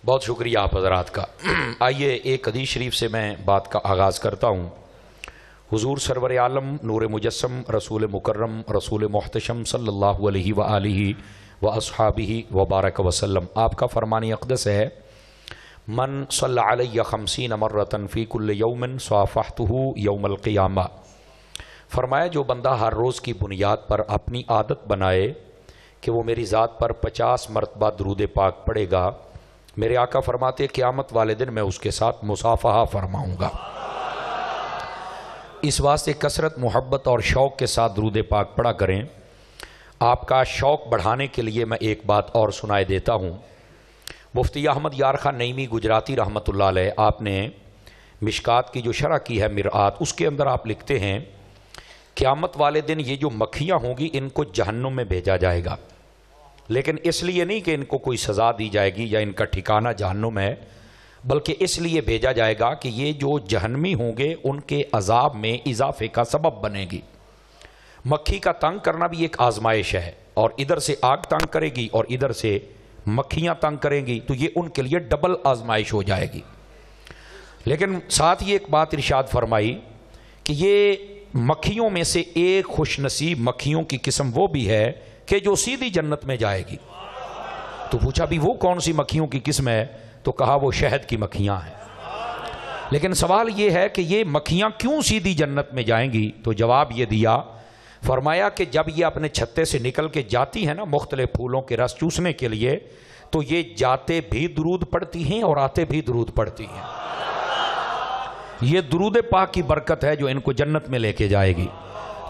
بہت شکریہ آپ حضرات کا۔ آئیے ایک حدیث شریف سے میں بات کا آغاز کرتا ہوں۔ حضور سرور عالم نور مجسم رسول مکرم رسول محتشم صلی اللہ علیہ وآلہ واصحابہ وبارک وسلم، آپ کا فرمان اقدس ہے، من صلی علی 50 مرۃ فی کل یوم صافحتہ یوم القیامہ۔ فرمایا جو بندہ ہر روز کی بنیاد پر اپنی عادت بنائے کہ وہ میری ذات پر 50 مرتبہ درود پاک پڑھے گا، میرے آقا فرماتے قیامت والے دن میں اس کے ساتھ مصافحہ فرماؤں گا۔ اس واسطے کثرت محبت اور شوق کے ساتھ درود پاک پڑھا کریں۔ آپ کا شوق بڑھانے کے لیے میں ایک بات اور سنائے دیتا ہوں۔ مفتی احمد یار خان نعیمی گجراتی رحمۃ اللہ علیہ، آپ نے مشکات کی جو شرح کی ہے مرآت، اس کے اندر آپ لکھتے ہیں قیامت والے دن یہ جو مکھیاں ہوں گی ان کو جہنم میں بھیجا جائے گا، لیکن اس لیے نہیں کہ ان کو کوئی سزا دی جائے گی یا ان کا ٹھکانہ جہنم ہے، بلکہ اس لیے بھیجا جائے گا کہ یہ جو جہنمی ہوں گے ان کے عذاب میں اضافے کا سبب بنے گی۔ مکھی کا تنگ کرنا بھی ایک آزمائش ہے، اور ادھر سے آگ تنگ کرے گی اور ادھر سے مکھیاں تنگ کریں گی، تو یہ ان کے لیے ڈبل آزمائش ہو جائے گی۔ لیکن ساتھ ہی ایک بات ارشاد فرمائی کہ یہ مکھیوں میں سے ایک خوش نصیب مکھیوں کی قسم وہ بھی ہے کہ جو سیدھی جنت میں جائے گی۔ تو پوچھا بھی وہ کون سی مکھیوں کی قسم ہے؟ تو کہا وہ شہد کی مکھیاں ہیں۔ لیکن سوال یہ ہے کہ یہ مکھیاں کیوں سیدھی جنت میں جائیں گی؟ تو جواب یہ دیا، فرمایا کہ جب یہ اپنے چھتے سے نکل کے جاتی ہیں نا مختلف پھولوں کے رس چوسنے کے لیے، تو یہ جاتے بھی درود پڑھتی ہیں اور آتے بھی درود پڑھتی ہیں۔ یہ درود پاک کی برکت ہے جو ان کو جنت میں لے کے جائے گی۔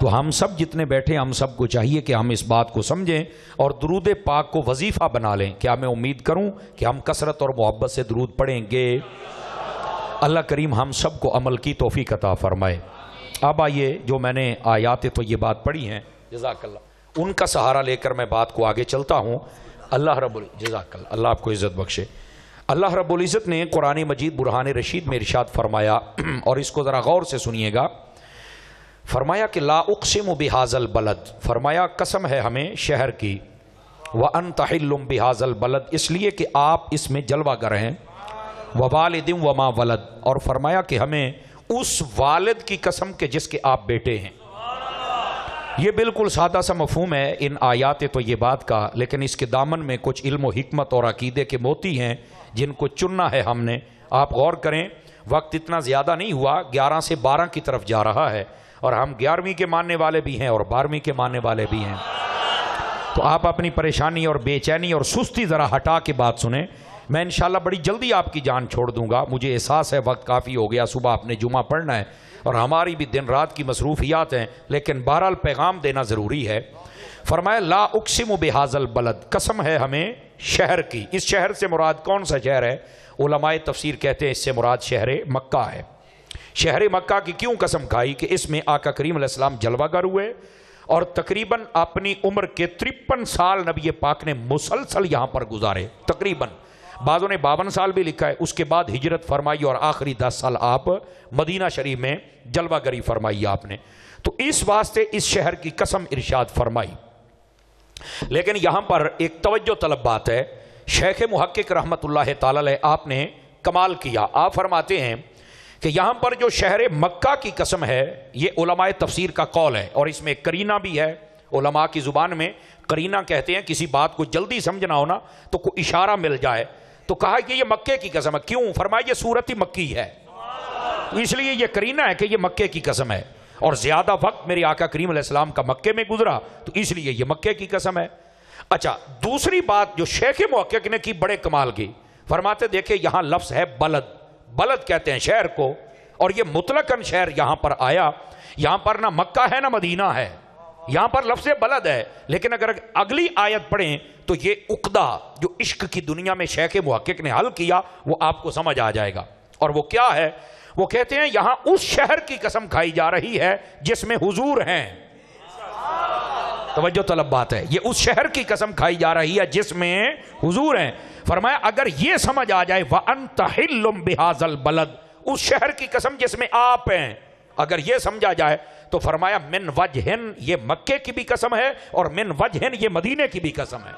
تو ہم سب جتنے بیٹھے ہم سب کو چاہیے کہ ہم اس بات کو سمجھیں اور درود پاک کو وظیفہ بنا لیں۔ کیا میں امید کروں کہ ہم کثرت اور محبت سے درود پڑھیں گے؟ اللہ کریم ہم سب کو عمل کی توفیق عطا فرمائے۔ اب آئیے جو میں نے آیات طیبات پڑھی ہیں، جزاک اللہ، ان کا سہارا لے کر میں بات کو آگے چلتا ہوں۔ جزاک اللہ، اللہ آپ کو عزت بخشے۔ اللہ رب العزت نے قرآن مجید برہان رشید میں ارشاد فرمایا، اور اس کو ذرا غور سے سنیے گا۔ فرمایا کہ لا اقسم بہذا البلد، فرمایا قسم ہے ہمیں شہر کی، وانت حل بہذا البلد، اس لیے کہ آپ اس میں جلوہ گر ہیں، ووالد وما ولد، اور فرمایا کہ ہمیں اس والد کی قسم کے جس کے آپ بیٹے ہیں۔ یہ بالکل سادہ سا مفہوم ہے ان آیات طیبات کا، لیکن اس کے دامن میں کچھ علم و حکمت اور عقیدے کے موتی ہیں جن کو چننا ہے ہم نے۔ آپ غور کریں، وقت اتنا زیادہ نہیں ہوا، 11 سے 12 کی طرف جا رہا ہے، اور ہم 11ویں کے ماننے والے بھی ہیں اور 12ویں کے ماننے والے بھی ہیں۔ تو آپ اپنی پریشانی اور بے چینی اور سستی ذرا ہٹا کے بات سنیں۔ میں انشاءاللہ بڑی جلدی آپ کی جان چھوڑ دوں گا، مجھے احساس ہے وقت کافی ہو گیا، صبح آپ نے جمعہ پڑھنا ہے اور ہماری بھی دن رات کی مصروفیات ہیں، لیکن بہرحال پیغام دینا ضروری ہے۔ فرمایا لا اقسم بہذا البلد، قسم ہے ہمیں شہر کی۔ اس شہر سے مراد کون سا شہر ہے؟ علماء تفسیر کہتے ہیں اس سے مراد شہر مکہ ہے۔ شہر مکہ کی کیوں قسم کھائی؟ کہ اس میں آقا کریم علیہ السلام جلوہ گر ہوئے، اور تقریباً اپنی عمر کے 53 سال نبی پاک نے مسلسل یہاں پر گزارے، تقریباً، بعضوں نے 52 سال بھی لکھا ہے۔ اس کے بعد ہجرت فرمائی اور آخری 10 سال آپ مدینہ شریف میں جلوہ گری فرمائی آپ نے۔ تو اس واسطے اس شہر کی قسم ارشاد فرمائی۔ لیکن یہاں پر ایک توجہ طلب بات ہے، شیخ محقق رحمت اللہ تعالی علیہ آپ نے کمال کیا۔ آپ فرماتے ہیں کہ یہاں پر جو شہر مکہ کی قسم ہے، یہ علماء تفسیر کا قول ہے، اور اس میں قرینہ بھی ہے۔ علماء کی زبان میں قرینہ کہتے ہیں کسی بات کو جلدی سمجھنا ہونا تو کوئی اشارہ مل جائے، تو کہا کہ یہ مکے کی قسم ہے۔ کیوں؟ فرمایا یہ صورت ہی مکی ہے، اس لیے یہ قرینہ ہے کہ یہ مکے کی قسم ہے، اور زیادہ وقت میرے آقا کریم علیہ السلام کا مکے میں گزرا، تو اس لیے یہ مکے کی قسم ہے۔ اچھا، دوسری بات جو شیخ محقق نے کی بڑے کمال کی، فرماتے دیکھیں یہاں لفظ ہے بلد، بلد کہتے ہیں شہر کو، اور یہ مطلقاً شہر یہاں پر آیا۔ یہاں پر نہ مکہ ہے نہ مدینہ ہے، یہاں پر لفظ بلد ہے، لیکن اگر اگلی آیت پڑھیں تو یہ عقدہ جو عشق کی دنیا میں شیخ محقق نے حل کیا وہ آپ کو سمجھ آ جائے گا۔ اور وہ کیا ہے؟ وہ کہتے ہیں یہاں اس شہر کی قسم کھائی جا رہی ہے جس میں حضور ہیں۔ توجہ طلب بات ہے، یہ اس شہر کی قسم کھائی جا رہی ہے جس میں حضور ہیں۔ فرمایا اگر یہ سمجھ آ جائے وَأَنْتَ حِلٌّ بِهَذَا الْبَلَدِ، اس شہر کی قسم جس میں آپ ہیں، اگر یہ سمجھا جائے تو فرمایا من وجہن، یہ مکے کی بھی قسم ہے، اور من وجہن یہ مدینے کی بھی قسم ہے۔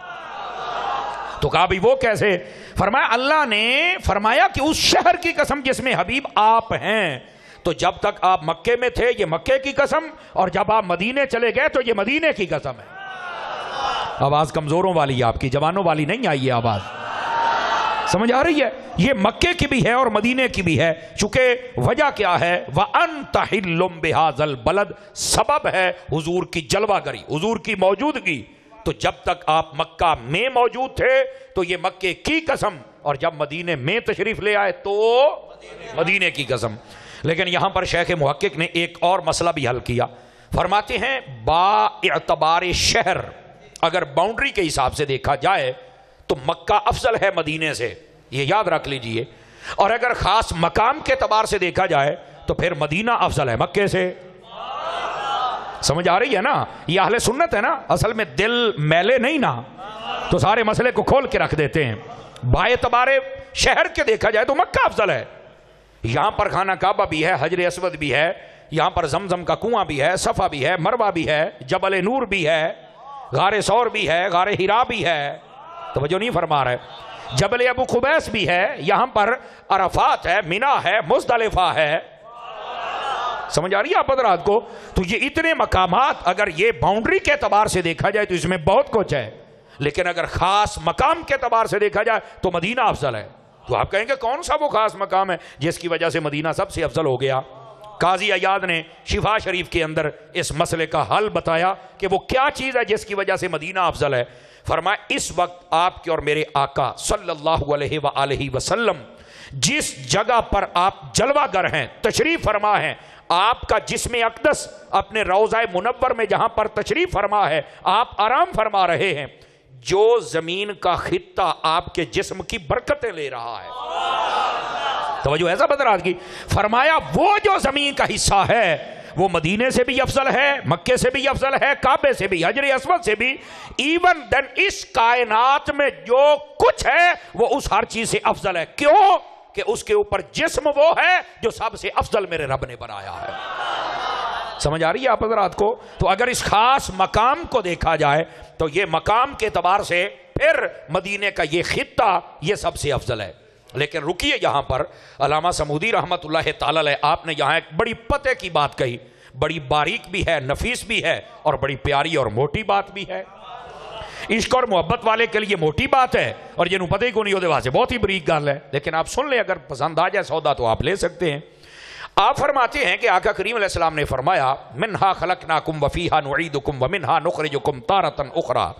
تو کہا بھی وہ کیسے؟ فرمایا اللہ نے فرمایا کہ اس شہر کی قسم جس میں حبیب آپ ہیں، تو جب تک آپ مکے میں تھے یہ مکے کی قسم، اور جب آپ مدینے چلے گئے تو یہ مدینے کی قسم ہے۔ آواز کمزوروں والی ہے آپ کی، جوانوں والی نہیں آئی ہے آواز، سمجھ آ رہی ہے؟ یہ مکے کی بھی ہے اور مدینے کی بھی ہے، چونکہ وجہ کیا ہے؟ وَأَنْتَ حِلٌّ بِهَذَا الْبَلَدِ، سبب ہے حضور کی جلوہ گری، حضور کی موجودگی۔ تو جب تک آپ مکہ میں موجود تھے تو یہ مکے کی قسم، اور جب مدینے میں تشریف لے آئے تو مدینے کی قسم۔ لیکن یہاں پر شیخ محقق نے ایک اور مسئلہ بھی حل کیا، فرماتے ہیں با اعتبار شہر اگر باؤنڈری کے حساب سے دیکھا جائے تو مکہ افضل ہے مدینے سے، یہ یاد رکھ لیجئے، اور اگر خاص مقام کے اعتبار سے دیکھا جائے تو پھر مدینہ افضل ہے مکے سے۔ سمجھ آ رہی ہے نا؟ یہ اہل سنت ہے نا، اصل میں دل میلے نہیں نا، تو سارے مسئلے کو کھول کے رکھ دیتے ہیں۔ با اعتبار شہر کے دیکھا جائے تو مکہ افضل ہے، یہاں پر خانہ کعبہ بھی ہے، حجر اسود بھی ہے، یہاں پر زمزم کا کنواں بھی ہے، صفا بھی ہے، مروہ بھی ہے، جبل نور بھی ہے، غار ثور بھی ہے، غار حرا بھی ہے، توجہ نہیں فرما رہے، جبل ابو قبیس بھی ہے، یہاں پر عرفات ہے، منی ہے، مزدلفہ ہے، سمجھ آ رہی ہے آپ حضرات کو؟ تو یہ اتنے مقامات اگر یہ باؤنڈری کے اعتبار سے دیکھا جائے تو اس میں بہت کچھ ہے، لیکن اگر خاص مقام کے اعتبار سے دیکھا جائے تو مدینہ افضل ہے۔ تو آپ کہیں گے کون سا وہ خاص مقام ہے جس کی وجہ سے مدینہ سب سے افضل ہو گیا؟ قاضی عیاض نے شفا شریف کے اندر اس مسئلے کا حل بتایا کہ وہ کیا چیز ہے جس کی وجہ سے مدینہ افضل ہے۔ فرمایا اس وقت آپ کے اور میرے آقا صلی اللہ علیہ وآلہ وسلم جس جگہ پر آپ جلوہ گر ہیں، تشریف فرما ہیں، آپ کا جسم اقدس اپنے روضہ منور میں جہاں پر تشریف فرما ہے، آپ آرام فرما رہے ہیں، جو زمین کا خطہ آپ کے جسم کی برکتیں لے رہا ہے، توجہ ایسا بدرات کی، فرمایا وہ جو زمین کا حصہ ہے وہ مدینے سے بھی افضل ہے، مکے سے بھی افضل ہے، کعبے سے بھی، حجر اسود سے بھی، ایون دین اس کائنات میں جو کچھ ہے وہ اس ہر چیز سے افضل ہے۔ کیوں؟ کہ اس کے اوپر جسم وہ ہے جو سب سے افضل میرے رب نے بنایا ہے۔ سمجھ آ رہی ہے آپ حضرات کو؟ تو اگر اس خاص مقام کو دیکھا جائے تو یہ مقام کے اعتبار سے پھر مدینے کا یہ خطہ یہ سب سے افضل ہے۔ لیکن رکیے یہاں پر، علامہ سمودی رحمت اللہ تعالی علیہ آپ نے یہاں ایک بڑی پتے کی بات کہی، بڑی باریک بھی ہے، نفیس بھی ہے، اور بڑی پیاری اور موٹی بات بھی ہے۔ عشق اور محبت والے کے لیے موٹی بات ہے، اور جنہوں پتہ ہی کو نہیں ہوتے وہاں سے بہت ہی بریک گل ہے، لیکن آپ سن لیں، اگر پسند آ جائے سودا تو آپ لے سکتے ہیں۔ آپ فرماتے ہیں کہ آقا کریم علیہ السلام نے فرمایا منہا خلقناکم وفیہا نعیدکم ومنہا نخرجکم تارۃ اخری۔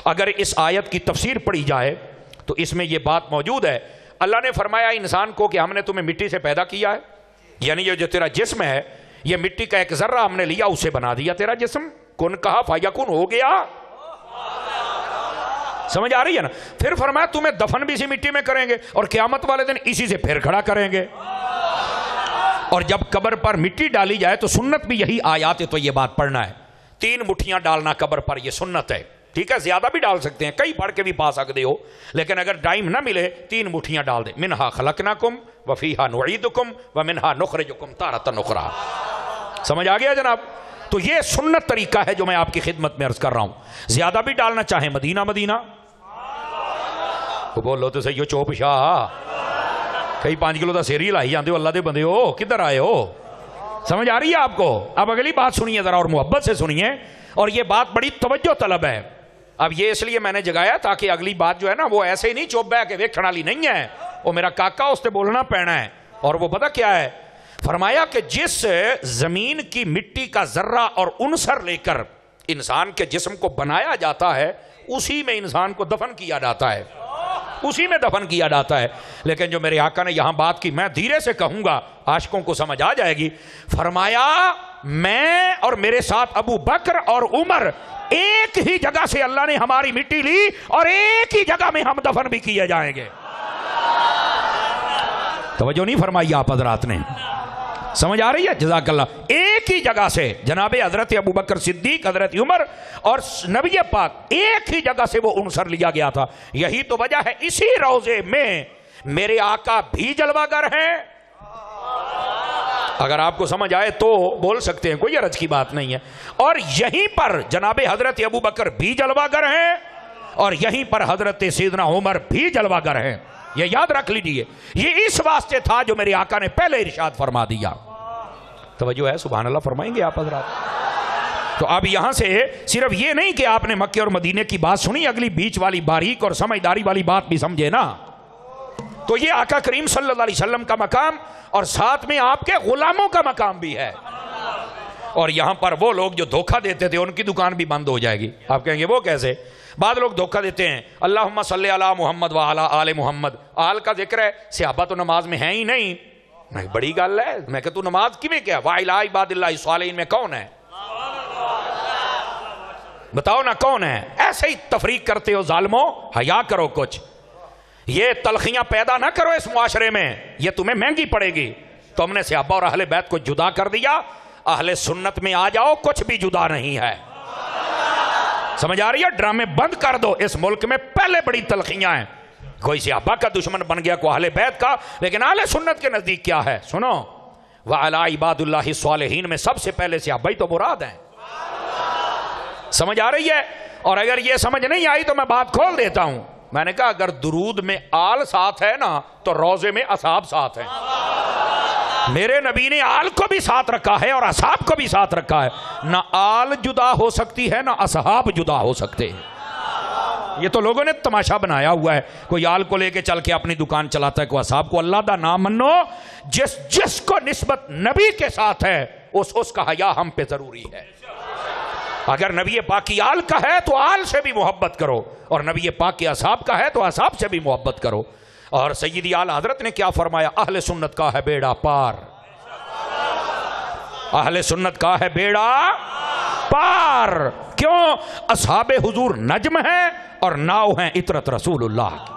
اگر اس آیت کی تفسیر پڑھی جائے تو اس میں یہ بات موجود ہے، اللہ نے فرمایا انسان کو کہ ہم نے تمہیں مٹی سے پیدا کیا ہے، یعنی یہ جو تیرا جسم ہے یہ مٹی کا ایک ذرہ ہم نے لیا، اسے بنا دیا تیرا جسم، کن کہا فیکن ہو گیا۔ سمجھ آ رہی ہے نا؟ پھر فرمایا تمہیں دفن بھی اسی مٹی میں کریں گے اور قیامت والے دن اسی سے پھر کھڑا کریں گے، اور جب قبر پر مٹی ڈالی جائے تو سنت بھی یہی آیات ہے، تو یہ بات پڑھنا ہے، 3 مٹھیاں ڈالنا قبر پر، یہ سنت ہے، ٹھیک ہے؟ زیادہ بھی ڈال سکتے ہیں، کئی پڑھ کے بھی پا سکتے ہو، لیکن اگر ٹائم نہ ملے 3 مٹھیاں ڈال دیں، منہا خلقناکم وفیہا نعیدکم ومنہا نخرجکم تارۃ اخری۔ سمجھ آ گیا جناب؟ تو یہ سنت طریقہ ہے جو میں آپ کی خدمت میں عرض کر رہا ہوں۔ زیادہ بھی ڈالنا چاہیں مدینہ مدینہ، وہ بولو تو صحیح ہو چوپ شاہ، کئی 5 کلو دا سیری لائی جاندے ہو، اللہ دے بندے ہو، کدھر آئے ہو؟ سمجھ آ رہی ہے آپ کو؟ اب اگلی بات سنیے ذرا، اور محبت سے سنیے، اور یہ بات بڑی توجہ طلب ہے۔ اب یہ اس لیے میں نے جگایا تاکہ اگلی بات جو ہے نا وہ ایسے ہی نہیں چوپ بہ کے ویکھن والی نہیں ہے، وہ میرا کاکا اس سے بولنا پینا ہے، اور وہ پتہ کیا ہے؟ فرمایا کہ جس زمین کی مٹی کا ذرہ اور عنصر لے کر انسان کے جسم کو بنایا جاتا ہے، اسی میں انسان کو دفن کیا جاتا ہے، اسی میں دفن کیا جاتا ہے۔ لیکن جو میرے آقا نے یہاں بات کی، میں دھیرے سے کہوں گا، عاشقوں کو سمجھ آ جائے گی۔ فرمایا میں اور میرے ساتھ ابو بکر اور عمر ایک ہی جگہ سے اللہ نے ہماری مٹی لی، اور ایک ہی جگہ میں ہم دفن بھی کیے جائیں گے۔ توجہ نہیں فرمائی آپ حضرات نے؟ سمجھ آ رہی ہے؟ جزاک اللہ۔ ایک ہی جگہ سے جناب حضرت ابو بکر صدیق، حضرت عمر اور نبی پاک ایک ہی جگہ سے وہ عنصر لیا گیا تھا۔ یہی تو وجہ ہے اسی روضے میں میرے آقا بھی جلوہ گر ہیں۔ اگر آپ کو سمجھ آئے تو بول سکتے ہیں، کوئی عرض کی بات نہیں ہے۔ اور یہیں پر جناب حضرت ابو بکر بھی جلوہ گر ہیں، اور یہیں پر حضرت سیدنا عمر بھی جلوہ گر ہیں. یہ یاد رکھ لیجئے، یہ اس واسطے تھا جو میرے آقا نے پہلے ارشاد فرما دیا. توجہ ہے؟ سبحان اللہ فرمائیں گے آپ حضرات؟ تو اب یہاں سے صرف یہ نہیں کہ آپ نے مکے اور مدینے کی بات سنی، اگلی بیچ والی باریک اور سمجھداری والی بات بھی سمجھے نا. تو یہ آقا کریم صلی اللہ علیہ وسلم کا مقام اور ساتھ میں آپ کے غلاموں کا مقام بھی ہے. اور یہاں پر وہ لوگ جو دھوکہ دیتے تھے ان کی دکان بھی بند ہو جائے گی. آپ کہیں گے وہ کیسے؟ بعض لوگ دھوکہ دیتے ہیں اللہم صلی علی محمد وعلی آل محمد، آل کا ذکر ہے، صحابہ تو نماز میں ہیں ہی نہیں. میں بڑی گل ہے، میں کہ تو نماز کی میں کیا؟ وَعِلَىٰ عِبَادِ اللَّهِ الصَّالِحِينَ میں کون ہے؟ بتاؤ نا کون ہے؟ ایسے ہی تفریق کرتے ہو ظالموں، حیا کرو کچھ. یہ تلخیاں پیدا نہ کرو اس معاشرے میں، یہ تمہیں مہنگی پڑے گی. تم نے صحابہ اور اہل بیت کو جدا کر دیا، اہل سنت میں آ جاؤ، کچھ بھی جدا نہیں ہے. سمجھ آ رہی ہے؟ ڈرامے بند کر دو. اس ملک میں پہلے بڑی تلخیاں ہیں، کوئی صحابہ کا دشمن بن گیا، کوئی اہل بیت کا، لیکن اہل سنت کے نزدیک کیا ہے؟ سنو، وَعَلَىٰ عِبَادِ اللَّهِ الصَّالِحِينَ میں سب سے پہلے صحابہ تو مراد ہیں. سمجھ آ رہی ہے؟ اور اگر یہ سمجھ نہیں آئی تو میں بات کھول دیتا ہوں. میں نے کہا اگر درود میں آل ساتھ ہے نا تو روزے میں اصحاب ساتھ ہیں. میرے نبی نے آل کو بھی ساتھ رکھا ہے اور اصحاب کو بھی ساتھ رکھا ہے. نہ آل جدا ہو سکتی ہے نہ اصحاب جدا ہو سکتے ہیں. یہ تو لوگوں نے تماشا بنایا ہوا ہے، کوئی آل کو لے کے چل کے اپنی دکان چلاتا ہے، کوئی اصحاب کو. اللہ دا نام منو، جس کو نسبت نبی کے ساتھ ہے اس کا حیا ہم پہ ضروری ہے. اگر نبی پاک کی آل کا ہے تو آل سے بھی محبت کرو، اور نبی پاک کی اصحاب کا ہے تو اصحاب سے بھی محبت کرو. اور سیدی اعلیٰ حضرت نے کیا فرمایا؟ اہل سنت کا ہے بیڑا پار. اہل سنت کا ہے بیڑا پار. کیوں؟ اصحاب حضور نجم ہیں اور ناؤ ہیں عطرت رسول اللہ کی.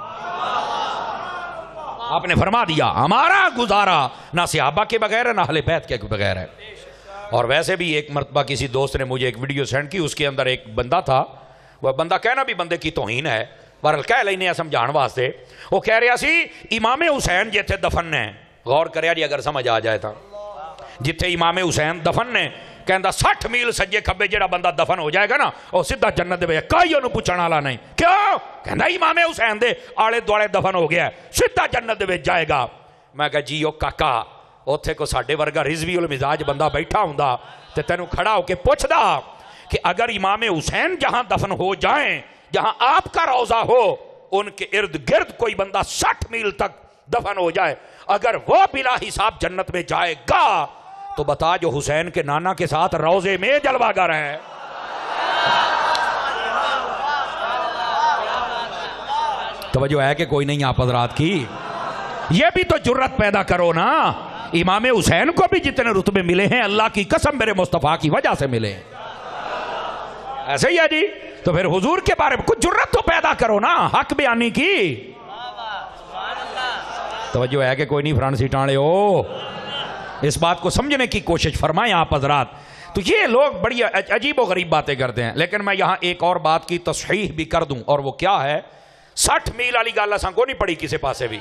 آپ نے فرما دیا ہمارا گزارا نہ صحابہ کے بغیر ہے نہ اہل بیت کے بغیر ہے. اور ویسے بھی ایک مرتبہ کسی دوست نے مجھے ایک ویڈیو سینڈ کی، اس کے اندر ایک بندہ تھا، وہ بندہ کہنا بھی بندے کی توہین ہے، بہرحال کہہ لینے سمجھان واسطے. وہ کہہ رہا سی امام حسین جتھے دفن نے، غور کریا جی اگر سمجھ آ جائے تھا، جتھے امام حسین دفن نے، کہندا 60 میل سجے کھبے جڑا بندہ دفن ہو جائے گا نا وہ سیدھا جنت دے وچ، کوئی انہوں پوچھن والا نہیں. کیوں؟ کہندا امام حسین دے آلے دوالے دفن ہو گیا ہے، سیدھا جنت دے وچ جائے گا. میں کہا جی او کاکا، اوتھے کو ساڈے ورگا رضوی المزاج بندہ بیٹھا ہوندا تے تینوں کھڑا ہو کے پوچھدا کہ اگر امام حسین جہاں دفن ہو جائیں، جہاں آپ کا روضہ ہو، ان کے ارد گرد کوئی بندہ 60 میل تک دفن ہو جائے، اگر وہ بلا حساب جنت میں جائے گا تو بتا جو حسین کے نانا کے ساتھ روضے میں جلوہ گر ہے. توجہ ہے کہ کوئی نہیں آپ حضرات کی؟ یہ بھی تو جرت پیدا کرو نا. امام حسین کو بھی جتنے رتبے ملے ہیں اللہ کی قسم میرے مصطفیٰ کی وجہ سے ملے ہیں. ایسے ہی ہے جی. تو پھر حضور کے بارے میں کچھ جرت تو پیدا کرو نا حق بیانی کی. توجہ ہے کہ کوئی نہیں فرانسی ٹانڑے ہو؟ اس بات کو سمجھنے کی کوشش فرمائیں آپ حضرات. تو یہ لوگ بڑی عجیب و غریب باتیں کرتے ہیں. لیکن میں یہاں ایک اور بات کی تصحیح بھی کر دوں، اور وہ کیا ہے؟ 60 میل والی گل اساں کو نہیں پڑی کسی پاسے بھی.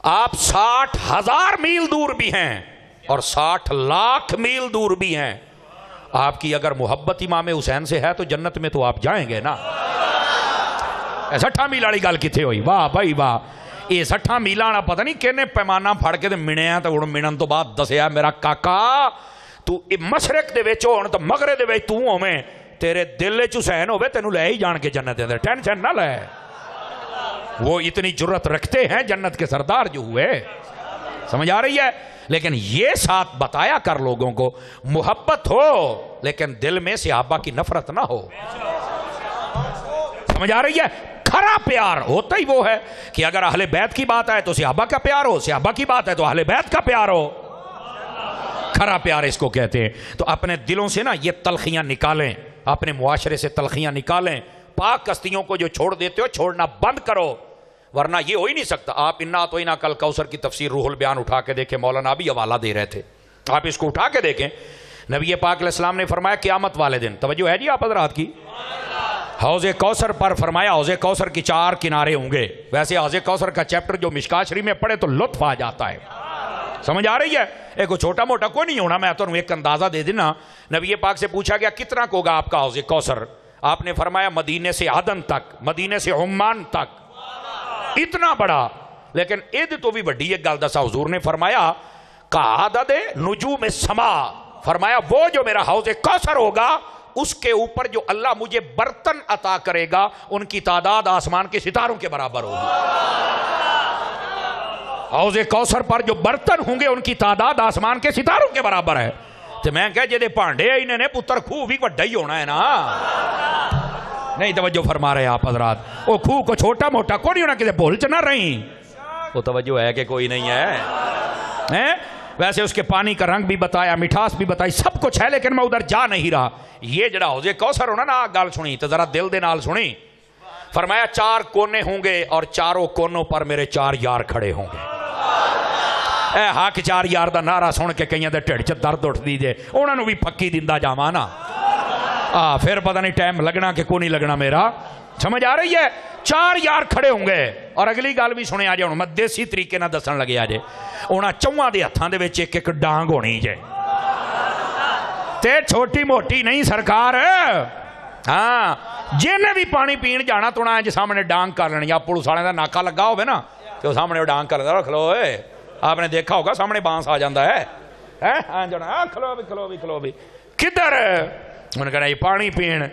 آپ 60,000 میل دور بھی ہیں اور 60 لاکھ میل دور بھی ہیں. آپ کی اگر محبت امام حسین سے ہے تو جنت میں تو آپ جائیں گے نا. 60 میل والی گل کتنے ہوئی؟ واہ بھائی واہ. یہ 60 میل والا پتہ نہیں کہنے پیمانہ پھڑ کے منیا تو ہوں منن تو بعد دسیا میرا کاکا تو مشرق دے وچ ہون تو مغرب دے وچ تو ہوویں، تیرے دل وچ حسین ہوے تینوں لے ہی جان کے جنت دے اندر، ٹینشن نہ لے. وہ اتنی جرت رکھتے ہیں جنت کے سردار جو ہوئے. سمجھ آ رہی ہے؟ لیکن یہ ساتھ بتایا کر لوگوں کو محبت ہو لیکن دل میں صحابہ کی نفرت نہ ہو. سمجھ آ رہی ہے؟ کھرا پیار ہوتا ہی وہ ہے کہ اگر اہل بیت کی بات آئے تو صحابہ کا پیار ہو، صحابہ کی بات ہے تو اہل بیت کا پیار ہو. کھرا پیار اس کو کہتے ہیں. تو اپنے دلوں سے نا یہ تلخیاں نکالیں، اپنے معاشرے سے تلخیاں نکالیں. پاک کستیوں کو جو چھوڑ دیتے ہو چھوڑنا بند کرو، ورنہ یہ ہو ہی نہیں سکتا. آپ انا تو انا کل کوثر کی تفسیر روح البیان اٹھا کے دیکھیں، مولانا بھی حوالہ دے رہے تھے، آپ اس کو اٹھا کے دیکھیں. نبی پاک علیہ السلام نے فرمایا قیامت والے دن، توجہ ہے جی آپ حضرات کی، حوض کوثر پر فرمایا حوض کوثر کی 4 کنارے ہوں گے. ویسے حوض کوثر کا چیپٹر جو مشکات شریف میں پڑھے تو لطف آ جاتا ہے. سمجھ آ رہی ہے؟ ایک چھوٹا موٹا کوئی نہیں ہونا. میں تو ایک اندازہ دے دینا. نبی پاک سے پوچھا گیا کتنا کو ہوگا آپ کا حوض کوثر؟ آپ نے فرمایا مدینے سے عدن تک، مدینے سے عمان تک، اتنا بڑا. لیکن اید تو بھی بڑی ایک گل دسا حضور نے فرمایا کا عدد نجوم السماء، فرمایا وہ جو میرا حوض کوثر ہوگا اس کے اوپر جو اللہ مجھے برتن عطا کرے گا ان کی تعداد آسمان کے ستاروں کے برابر ہوگی. حوض کوثر پر جو برتن ہوں گے ان کی تعداد آسمان کے ستاروں کے برابر ہے. تو میں کہا جے پانڈے انہیں نے پتر خوہ بھی وڈا ہی ہونا ہے نا. نہیں توجہ فرما رہے آپ حضرات، وہ خوہ کو چھوٹا موٹا کوئی نہیں ہونا، کسی بھول چ نہ رہی. وہ توجہ ہے کہ کوئی نہیں ہے. ویسے اس کے پانی کا رنگ بھی بتایا، مٹھاس بھی بتائی، سب کچھ ہے، لیکن میں ادھر جا نہیں رہا. یہ جڑا حوض کوثر ہونا نا، گل سنی تو ذرا دل دے نال سنی. فرمایا 4 کونے ہوں گے اور چاروں کونوں پر میرے 4 یار کھڑے ہوں گے. اے حق 4 یار دا نعرہ سن کے کئیاں دے ٹھڈ چ درد اٹھ دی جے، انہاں نوں بھی پکی دیندا جاواں نا. پھر پتہ نہیں ٹائم لگنا کہ کو نہیں لگنا میرا. سمجھ آ رہی ہے؟ 4 یار کھڑے ہوں گے. اور اگلی گل بھی سنے آجے، میں دیسی طریقے نہ دسن لگے آجے. انہاں چواں دے ہتھاں دے وچ ایک ڈانگ ہونی جے، تے چھوٹی موٹی نہیں سرکار. ہاں جن بھی پانی پین جانا تو انہاں جے سامنے ڈانگ کر لینی. آپ پولیس والے دا ناکا لگا ہوئے نا تو سامنے ڈانگ کر لینا. کھلو اے، آپ نے دیکھا ہوگا سامنے بانس آ جاندہ ہے. کھلو بھی کدھر انہوں نے کہنا یہ پانی پین.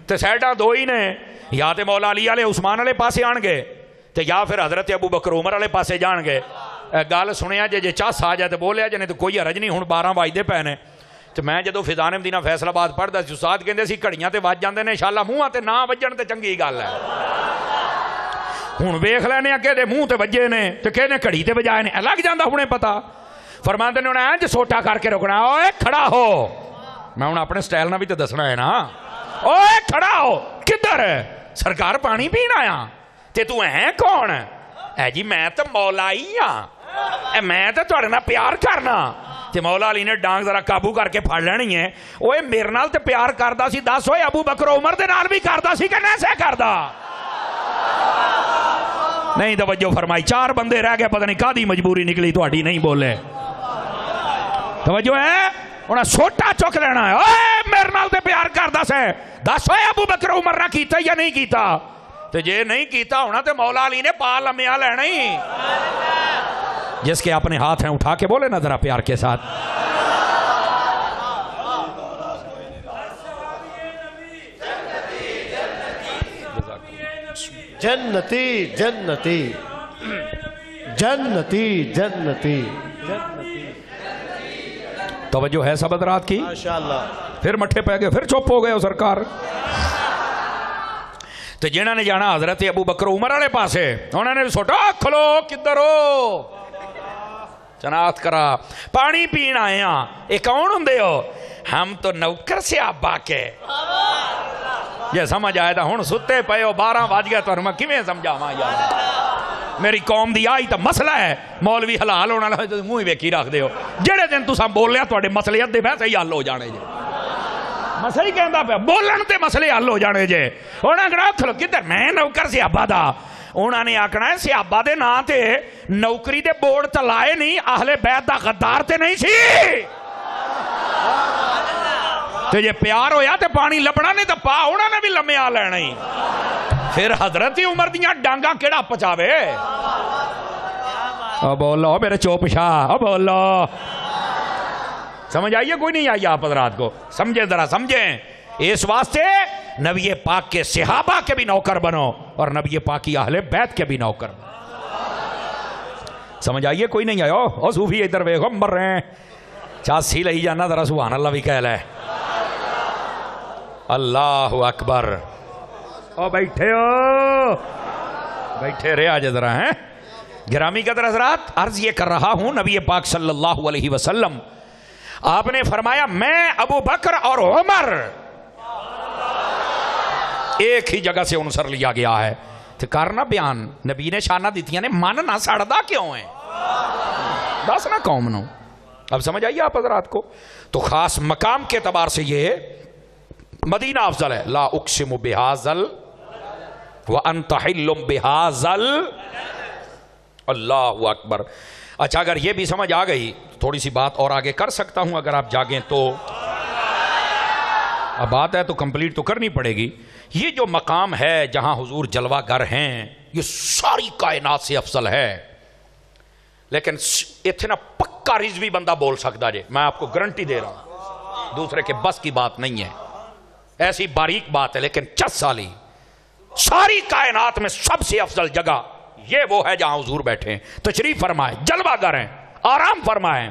تے سیڈاں 2 ہی نے، یا تے مولا علی والے عثمان والے پاسے آن گے تے یا پھر حضرت ابو بکر عمر والے پاسے جان گے. گل سنیا جے چس آ جائے تو بولیا جے، نہیں تو کوئی حرج نہیں. ہن 12 بجتے پے نے. تو میں جدو فیضان مدینہ فیصل آباد پڑھدا سی، استاد کہندے سی گھڑیاں تے وج جاندے نے، انشاءاللہ منہ تے نہ وجن تے چنگی گل ہے. ہن ویکھ لینے کہ دے منہ تے وجے نے تے کہنے گھڑی تے وجائے نے، لگ جاندا ہنے پتہ. فرماندے نے انہیں انج سوٹا کر کے رکنا، اوئے کھڑا ہو. میں ہن اپنے سٹائل نہ بھی تے دسنا ہے نا. اوئے کھڑا ہو. کدھر سرکار پانی پین آیا. تے تو ہیں کون؟ اے جی میں تو مولا ہی ہاں، میں تو تہاڈے نال پیار کرنا. تے مولا علی نے ڈانگ ذرا قابو کر کے پھڑ لینی ہے. اوئے میرے نال تے پیار کردا سی، دس اوئے ابو بکر عمر دے نال بھی کردا سی کہ نہیں کردا؟ نہیں توجہ فرمائی. 4 بندے رہ گئے، پتہ نہیں کادی مجبوری نکلی تہاڈی نہیں بولے. توجہ ہے؟ انہاں سوٹا چک لینا ہے. اوئے میرے نال تے پیار کردا سے، دس اوئے ابو بکر عمر نہ کیتا یا نہیں کیتا؟ تے جے نہیں کیتا ہونا تے مولا علی نے پا لمیا لینا ہی. جس کے اپنے ہاتھ ہیں اٹھا کے بولے نا ذرا پیار کے ساتھ. جنتی جنتی جنتی جنتی. توجہ ہے سب حضرات کی؟ ماشاءاللہ. پھر مٹھے پہ گئے، پھر چپ ہو گئے سرکار. تو جنہوں نے جانا حضرت ابو بکر عمر والے پاسے، انہوں نے سوٹا کھلو کدھر ہو. جنات کرا پانی پین آئے ہاں. یہ کون ہوندے ہو؟ ہم تو نوکر سے آبا کے. یہ سمجھ آئے تھا ہن ستے پے ہو، 12 بج گیا تو میں کیویں سمجھاواں یار. میری قوم دی آئی تو مسئلہ ہے. مولوی حلال ہونا لگے منہ ہی ویکھی رکھ دے ہو. جڑے دن تساں بولیا تواڈے مسئلے ادھے ویسے ہی حل ہو جانے جے. مسئلہ ہی کہندا پیا بولن تے مسئلے حل ہو جانے جے. انہاں کہنا کھلو کدھر میں نوکر سے آبا دا. انہوں نے آکھنا ہے صحابہ دے نا تے نوکری دے بورڈ تے لائے نہیں، اہل بیت دا غدار تے نہیں سی. تے جے پیار ہویا تے پانی لبنا نہیں تے پا انہوں نے بھی لمیا لینا ہی. پھر حضرت عمر دیاں ڈانگاں کیڑا پچاوے. او بولو میرے چوپ شاہ، او بولو. سمجھ آئیے کوئی نہیں آئی آپ حضرات کو؟ سمجھیں ذرا سمجھیں. اس واسطے نبی پاک کے صحابہ کے بھی نوکر بنو اور نبی پاک کی اہل بیت کے بھی نوکر بنو. سمجھ آئیے کوئی نہیں آیا؟ او صوفی ادھر ویکھو مر رہے ہیں. چاسی لئی جانا ذرا سبحان اللہ بھی کہہ لے. اللہ اکبر. او بیٹھے ہو، بیٹھے رہے آج ذرا ہیں. گرامی قدر حضرات، عرض یہ کر رہا ہوں نبی پاک صلی اللہ علیہ وسلم آپ نے فرمایا میں ابو بکر اور عمر ایک ہی جگہ سے انصر لیا گیا ہے. تو کرنا بیان نبی نے شانہ دیتیاں نے من نہ سڑدا کیوں ہیں؟ دس نہ قوم نو. اب سمجھ آئیے آپ حضرات کو؟ تو خاص مقام کے اعتبار سے یہ مدینہ افضل ہے. لا اقسم بہذل وانت حل بہذل. اللہ اکبر. اچھا اگر یہ بھی سمجھ آ گئی تھوڑی سی بات اور آگے کر سکتا ہوں اگر آپ جاگیں تو. اب بات ہے تو کمپلیٹ تو کرنی پڑے گی. یہ جو مقام ہے جہاں حضور جلوہ گر ہیں یہ ساری کائنات سے افضل ہے. لیکن اتنا پکا رضوی بندہ بول سکتا جے, میں آپ کو گارنٹی دے رہا ہوں, دوسرے کے بس کی بات نہیں ہے, ایسی باریک بات ہے. لیکن 10 سالی ساری کائنات میں سب سے افضل جگہ یہ وہ ہے جہاں حضور بیٹھے ہیں, تشریف فرمائیں, جلوہ گر ہیں, آرام فرمائیں.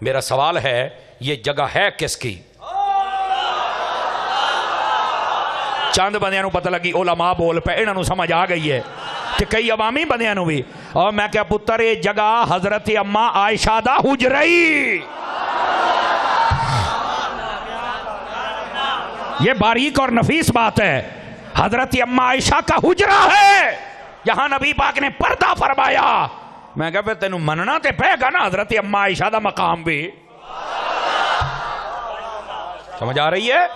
میرا سوال ہے یہ جگہ ہے کس کی؟ چند بندیاں نو پتہ لگی, علماء بول پہ, انہاں نو سمجھ آ گئی ہے کہ کئی عوامی بندیاں نو بھی. اور میں کہا پتر یہ جگہ حضرت اماں عائشہ دا حجرئی, یہ باریک اور نفیس بات ہے. حضرت اماں عائشہ کا حجرہ ہے, یہاں نبی پاک نے پردہ فرمایا. میں کہا پھر تینوں مننا تے پہ گا نا حضرت اماں عائشہ دا مقام بھی. سمجھ آ رہی ہے؟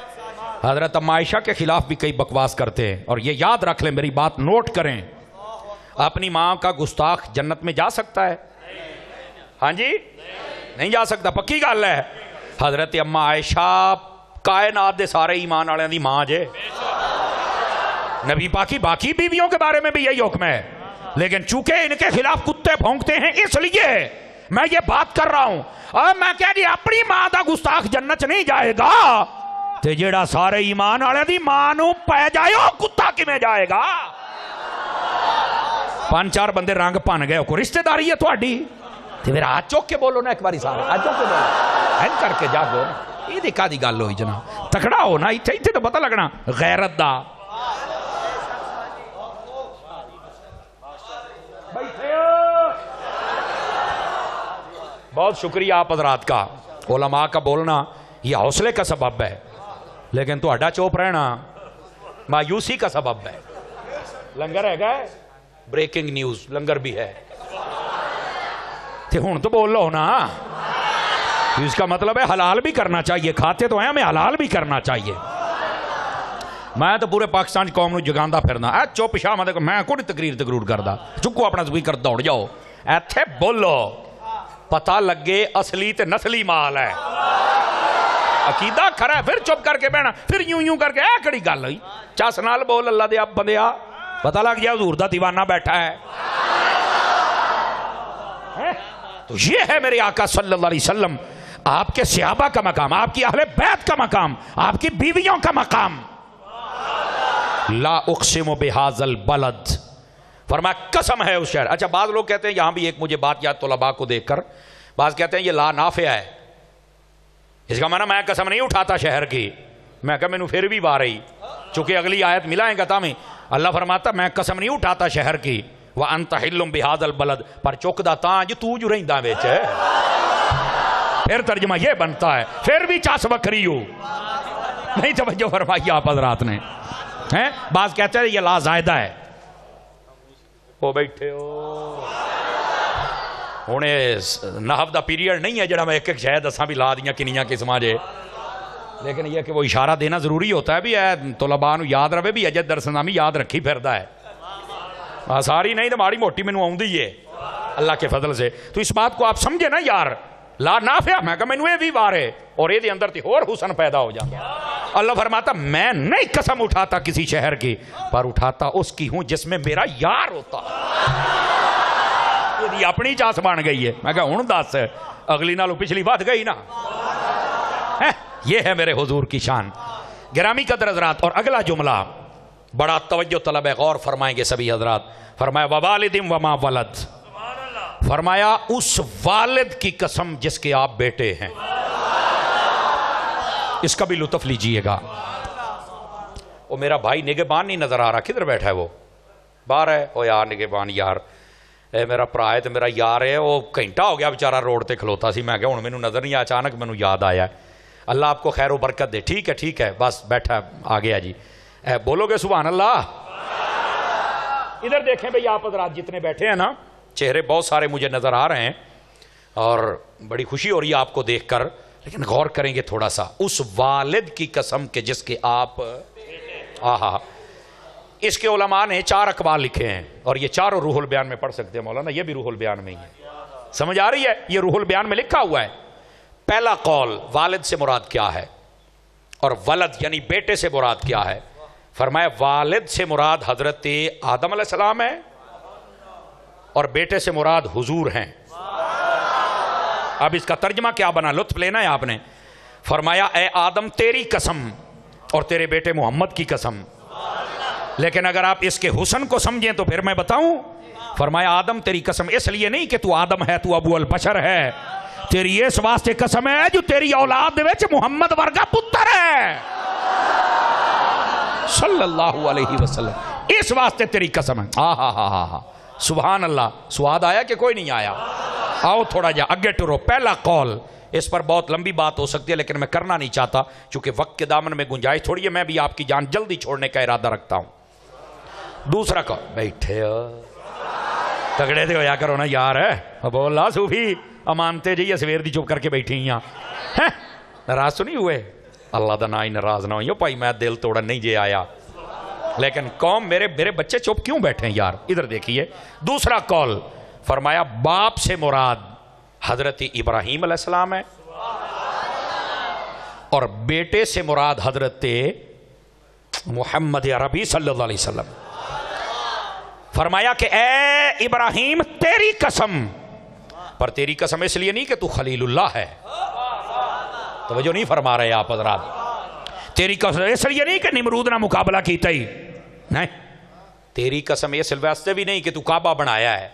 حضرت اماں عائشہ کے خلاف بھی کئی بکواس کرتے ہیں, اور یہ یاد رکھ لیں, میری بات نوٹ کریں, اپنی ماں کا گستاخ جنت میں جا سکتا ہے؟ ہاں جی نہیں جا سکتا, پکی گل ہے. حضرت اماں عائشہ کائنات دے سارے ایمان والوں دی ماں جے. نبی پاک کی باقی بیویوں کے بارے میں بھی یہی حکم ہے, لیکن چونکہ ان کے خلاف کتے بھونکتے ہیں اس لیے میں یہ بات کر رہا ہوں. اور میں کہہ دی اپنی ماں دا گستاخ جنت نہیں جائے گا تے جیڑا سارے ایمان والے دی ماں نو پے جائے او کتا کیویں جائے گا؟ 5-4 بندے رنگ پن گئے, کوئی رشتہ داری ہے تہاڈی تے پھر ہاتھ چوک کے بولو نا ایک باری سارے, ہاتھ چوک کے بولو, این کر کے جاگو. یہ دی کادی گل ہوئی جناب, تکڑا ہو نا, ایتھے تو پتہ لگنا غیرت دا. بہت شکریہ آپ حضرات کا, علماء کا بولنا یہ حوصلے کا سبب ہے, لیکن تو اڈا چوپ رہنا مایوسی کا سبب ہے. لنگر ہے گا, بریکنگ نیوز لنگر بھی ہے, ہوں تو بول لو نا. اس کا مطلب ہے حلال بھی کرنا چاہیے, کھاتے تو ہیں ہمیں حلال بھی کرنا چاہیے. میں تو پورے پاکستان قوم نو جگاندہ پھرنا, اے چوپ شاہ مدد میں کوئی تقریر کردا, چکو اپنا سپیکر دوڑ جاؤ, ایتھے بولو, پتہ لگے اصلی تے نسلی مال ہے. عقیدہ کھرا ہے, پھر چپ کر کے بہنا, پھر یوں کر کے اے کڑی گل ہوئی, چس نال بول اللہ دے اب بندیا, پتہ لگ جائے حضور دا دیوانہ بیٹھا ہے. تو یہ ہے میرے آقا صلی اللہ علیہ وسلم, آپ کے صحابہ کا مقام, آپ کی اہل بیت کا مقام, آپ کی بیویوں کا مقام. لا اقسم بہذا البلد, فرمایا قسم ہے اس شہر. اچھا بعض لوگ کہتے ہیں یہاں بھی ایک مجھے بات یاد طلباء کو دیکھ کر, بعض کہتے ہیں یہ لا نافع ہے, اس کا معنی میں قسم نہیں اٹھاتا شہر کی. میں کہا میں پھر بھی با رہی, چونکہ اگلی آیت ملائیں گا تامی. اللہ فرماتا میں قسم نہیں اٹھاتا شہر کی, وَأَنْتَ حِلٌّ بِهَذَا الْبَلَدِ, پر چکدا تاں جو تو جو رہندہ ویچ ہے. پھر ترجمہ یہ بنتا ہے, پھر بھی چاس وکری ہو. نہیں توجہ فرمائی آپ حضرات نے. بعض کہتے ہیں یہ لا زائدہ ہے. وہ بیٹھے ہو انہیں نحو دا پیریڈ نہیں ہے جڑا میں ایک شاید اساں بھی لا دیاں کنیاں قسماں جے, لیکن یہ کہ وہ اشارہ دینا ضروری ہوتا ہے بھی ہے, طلباء نو یاد رہے بھی اجت درس نامی یاد رکھی پھردا ہے. ساری نہیں تو ماڑی موٹی میں آؤندی ہے اللہ کے فضل سے. تو اس بات کو آپ سمجھے نا یار, لا نافع, میں کہا مینوں یہ بھی وارے اور یہ دے اندر تے اور حسن پیدا ہو جاتا. اللہ فرماتا میں نہیں قسم اٹھاتا کسی شہر کی, پر اٹھاتا اس کی ہوں جس میں میرا یار ہوتا. یہ اپنی چاس بن گئی ہے. میں کہا ہوں دس, اگلی نالوں پچھلی بات گئی نا. یہ ہے میرے حضور کی شان. گرامی قدر حضرات, اور اگلا جملہ بڑا توجہ طلب ہے, غور فرمائیں گے سبھی حضرات. فرمایا ووالد وما ولد, فرمایا اس والد کی قسم جس کے آپ بیٹے ہیں. اس کا بھی لطف لیجئے گا. وہ میرا بھائی نگہبان نہیں نظر آ رہا, کدھر بیٹھا ہے وہ؟ باہر ہے. او یار نگہبان یار, اے میرا پرا ہے تو میرا یار ہے, وہ گھنٹہ ہو گیا بیچارہ روڈ تے کھلوتا سی. میں کہا ہوں مینوں نظر نہیں, اچانک مینوں یاد آیا. اللہ آپ کو خیر و برکت دے. ٹھیک ہے بس بیٹھا آ گیا جی. بولو گے سبحان اللہ؟ ادھر دیکھیں بھئی آپ حضرات جتنے بیٹھے ہیں نا, چہرے بہت سارے مجھے نظر آ رہے ہیں اور بڑی خوشی ہو رہی ہے آپ کو دیکھ کر, لیکن غور کریں گے تھوڑا سا. اس والد کی قسم کے جس کے آپ, آہا, اس کے علماء نے 4 اقوال لکھے ہیں اور یہ چاروں روح البیان میں پڑھ سکتے ہیں مولانا, یہ بھی روح البیان میں ہی ہے. سمجھ آ رہی ہے؟ یہ روح البیان میں لکھا ہوا ہے. پہلا قول والد سے مراد کیا ہے, اور ولد یعنی بیٹے سے مراد کیا ہے؟ فرمایا والد سے مراد حضرت آدم علیہ السلام ہے اور بیٹے سے مراد حضور ہیں۔ اب اس کا ترجمہ کیا بنا، لطف لینا ہے آپ نے۔ فرمایا اے آدم تیری قسم اور تیرے بیٹے محمد کی قسم، لیکن اگر آپ اس کے حسن کو سمجھیں تو پھر میں بتاؤں۔ فرمایا آدم تیری قسم اس لیے نہیں کہ تو آدم ہے، تو ابو البشر ہے، تیری اس واسطے قسم ہے جو تیری اولاد وچ محمد ورگا پتر ہے صلی اللہ علیہ وسلم، اس واسطے تیری قسم ہے۔ ہاں سبحان اللہ، سواد آیا کہ کوئی نہیں آیا؟ آؤ تھوڑا جا اگے ٹرو۔ پہلا قول، اس پر بہت لمبی بات ہو سکتی ہے لیکن میں کرنا نہیں چاہتا چونکہ وقت کے دامن میں گنجائش تھوڑی ہے، میں بھی آپ کی جان جلدی چھوڑنے کا ارادہ رکھتا ہوں۔ دوسرا قول، بیٹھے ہو تگڑے دے ہویا کرو نا یار، بولا صوفی امانتے جی سویر دی چپ کر کے بیٹھی ہیں، ناراض تو نہیں ہوئے؟ اللہ دا نا ہی ناراض نہ ہوئی بھائی، میں دل توڑن نہیں جے آیا، لیکن قوم میرے بچے چپ کیوں بیٹھے ہیں یار؟ ادھر دیکھیے دوسرا قول، فرمایا باپ سے مراد حضرت ابراہیم علیہ السلام ہے اور بیٹے سے مراد حضرت محمد عربی صلی اللہ علیہ وسلم۔ فرمایا کہ اے ابراہیم تیری قسم، پر تیری قسم اس لیے نہیں کہ تو خلیل اللہ ہے، توجہ نہیں فرما رہے آپ حضرات، تیری قسم اس لیے نہیں کہ نمرود نہ مقابلہ کیتا ہی نہیں، تیری قسم اس واسطے بھی نہیں کہ تو کعبہ بنایا ہے،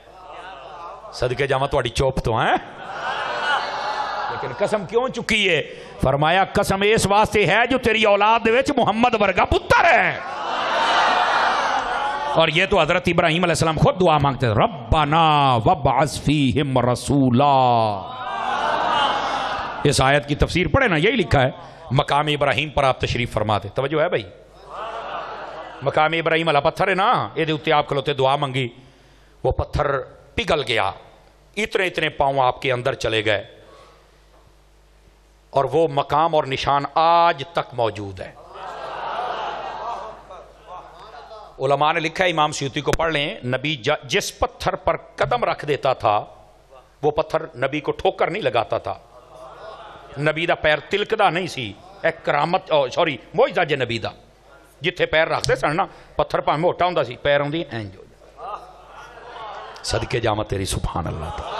صدقے جاواں تہاڈی چوپ تو ہیں، لیکن قسم کیوں چکی ہے؟ فرمایا قسم اس واسطے ہے جو تیری اولاد وچ محمد ورگا پتر ہے۔ اور یہ تو حضرت ابراہیم علیہ السلام خود دعا مانگتے ہیں، ربنا وابعث فیہم رسولا۔ اس آیت کی تفسیر پڑھے نا، یہی لکھا ہے مقام ابراہیم پر آپ تشریف فرماتے، توجہ ہے بھائی؟ مقام ابراہیم والا پتھر ہے نا، یہ دے اتے آپ کھلوتے دعا منگی، وہ پتھر پگھل گیا، اتنے پاؤں آپ کے اندر چلے گئے، اور وہ مقام اور نشان آج تک موجود ہے۔ علماء نے لکھا ہے، امام سیوطی کو پڑھ لیں، نبی جس پتھر پر قدم رکھ دیتا تھا وہ پتھر نبی کو ٹھوکر نہیں لگاتا تھا، نبی دا پیر تلکدا نہیں سی، ایک کرامت معجزہ جے نبی دا، جتھے پیر رکھتے سن نا پتھر پاویں موٹا ہوندا سی، پیر ہوندی انج ہو جائے، صدقے جاواں تیری سبحان اللہ تعالی۔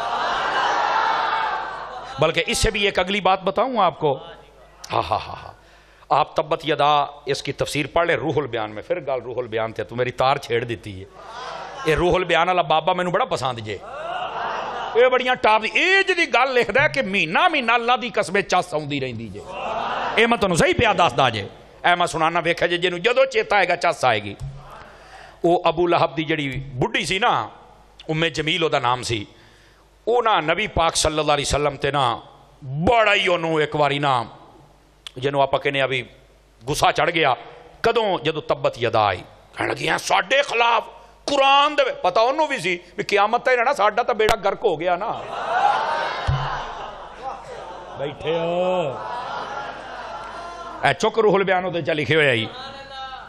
بلکہ اس سے بھی ایک اگلی بات بتاؤں آپ کو، آپ تبت یدا اس کی تفسیر پڑھ لے روح البیان میں، پھر گال روح البیان تھے تو میری تار چھیڑ دیتی ہے، یہ روح البیان والا بابا میں نے بڑا پسند جے، یہ بڑیاں ٹاپ دی ایج دی گل لکھ دا ہے کہ مہینہ اللہ دی قسمیں چس آؤندی رہندی جے، اے میں تانوں صحیح پیا دسدا جے، اے میں سنانا ویکھیا جے جنوں جدوں چیتا آئے گا چس آئے گی۔ وہ ابو لہب دی جڑی بڈھی سی نا، جمیل او دا نام سی، او نا نبی پاک صلی اللہ علیہ وسلم تے نا بڑا ہی انہوں ایک واری نا جنہوں آپ کہنے ابھی گسا چڑھ گیا، کدوں جدو تبت یدا آئی، کہنے لگی ہیں ساڑھے خلاف قرآن دے، پتا انہوں بھی سی بھی قیامت تے رہنا ساڑھا تا بیڑا گرک ہو گیا نا، بیٹھے ہو اے چک روح البیان ہوتے چا لکھے ہوئے آئی،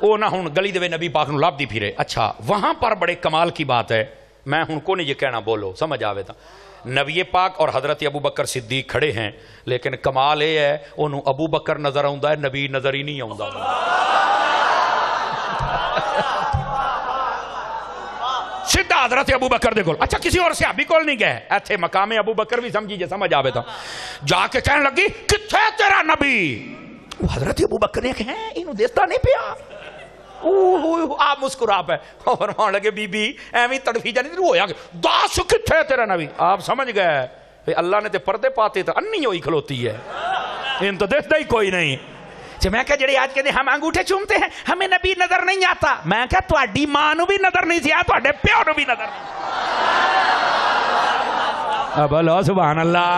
او نا ہون گلی دے نبی پاک نو لاب دی پھرے۔ اچھا وہاں پر بڑے کمال کی بات ہے، میں ہن کو نہیں یہ کہنا بولو سمجھ آوے تھا، نبی پاک اور حضرت ابو بکر صدیق کھڑے ہیں، لیکن کمال یہ ہے انہوں ابو بکر نظر آؤندہ ہے، نبی نظر ہی نہیں آؤندہ۔ سیدھا حضرت ابو بکر دے کول، اچھا کسی اور صحابی کول نہیں گئے، ایتھے مقام ابو بکر بھی سمجھی جے سمجھ آوے تھا، جا کے کہنے لگی کتھے تیرا نبی؟ حضرت ابو بکر نے کہا انہوں دیتا نہیں پیا، آپ مسکرا پہ اور وہاں لگے بی بی ایویں تڑفی جانی تھی، ہویا کہ داس کتھے تیرا نبی؟ آپ سمجھ گئے اللہ نے تے پردے پاتے تھا، انی ہوئی کھلوتی ہے، ان تو دیکھتا ہی کوئی نہیں۔ میں کہا جڑے آج کہتے ہم انگوٹھے چومتے ہیں ہمیں نبی نظر نہیں آتا، میں کہا تواڈی ماں نو بھی نظر نہیں سی آیا، تواڈے پیو نو بھی نظر نہیں سی۔ اب اللہ سبحان اللہ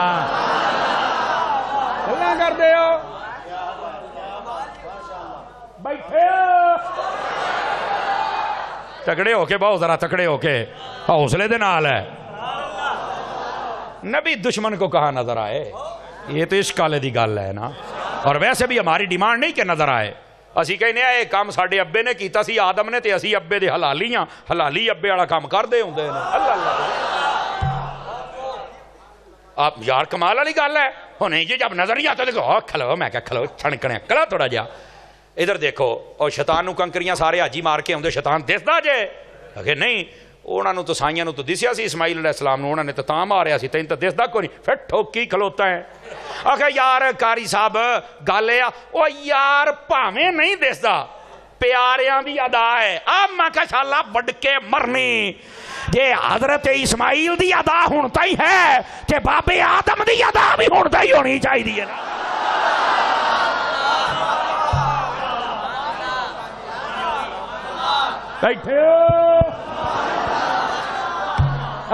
اللہ کر دے ہو بیٹھے تکڑے ہو کے، بہت ذرا تکڑے ہو کے، حوصلے دے نال ہے، نبی دشمن کو کہاں نظر آئے؟ یہ تو عشق والے دی گل ہے نا، اور ویسے بھی ہماری ڈیمانڈ نہیں کہ نظر آئے، اسی کہنے آئے کام ساڑھے ابے نے کیتا سی آدم نے تے اسی ابے دے حلالی ہیں، حلالی ابے والا کام کر دے ہوندے ہیں۔ اللہ اللہ آپ یار کمال والی گل ہے، نہیں جی جب نظر نہیں آتا دیکھو کھلو میں کہا کھلو چھڑکنے کھلا تھوڑا جا ادھر دیکھو اور شیطان نو کنکریاں سارے حاجی مار کے آؤندے شیطان دسدا جے کہ نہیں انہاں نو تو سائیاں نو تو دسیا سی اسماعیل علیہ السلام نو انہاں نے تو ماریا سی تین تو دسدا کوئی نہیں پھر ٹھوکی کھلوتا ہے آخر یار قاری صاحب گل ہے او یار پاویں نہیں دسدا پیاریاں دی ادا ہے اب میں کہا شاءاللہ بڑھ کے مرنی یہ حضرت اسماعیل دی ادا ہونتا ہی ہے کہ بابے آدم دی ادا بھی ہونتا ہی ہونی چاہیے نا بیٹھے